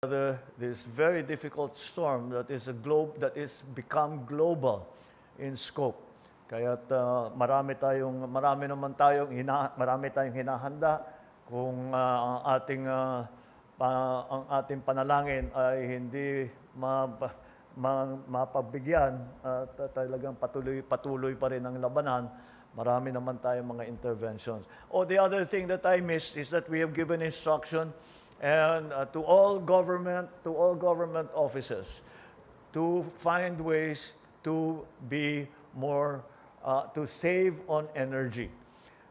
this very difficult storm that is become global in scope. Kaya't marami tayong hinahanda kung ang ating panalangin ay hindi mapabigyan at talagang patuloy pa rin ang labanan. Marami naman tayong mga interventions. The other thing that I missed is that we have given instruction and to all government offices to find ways to be more to save on energy.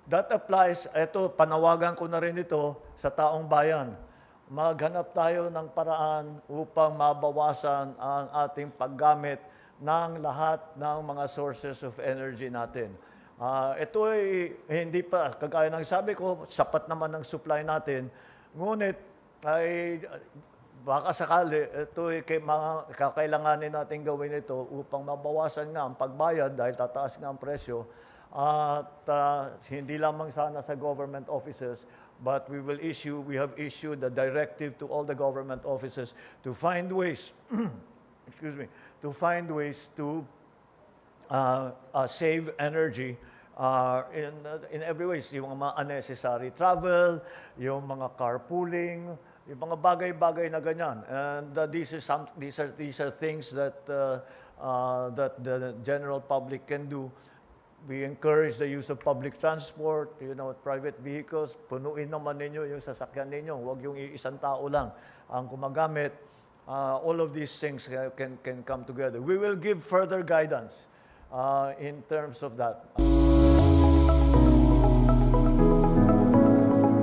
That applies, panawagan ko na rin ito sa taong bayan. Maghanap tayo ng paraan upang mabawasan ang ating paggamit ng lahat ng mga sources of energy natin. Ito ay hindi pa, kagaya ng sabi ko, sapat naman ang supply natin. Ngunit ay baka sakali, ito ay kakailanganin natin gawin ito upang mabawasan nga ang pagbayad dahil tataas nga ang presyo. At hindi lamang sana sa government offices, but we have issued a directive to all the government offices to find ways, to save energy in every way. Yung mga unnecessary travel, yung mga carpooling, yung mga bagay-bagay na ganyan. And these are things that the general public can do. We encourage the use of public transport, private vehicles. Punuin naman ninyo yung sasakyan ninyo. Huwag yung isang tao lang ang gumagamit. All of these things can come together. We will give further guidance in terms of that.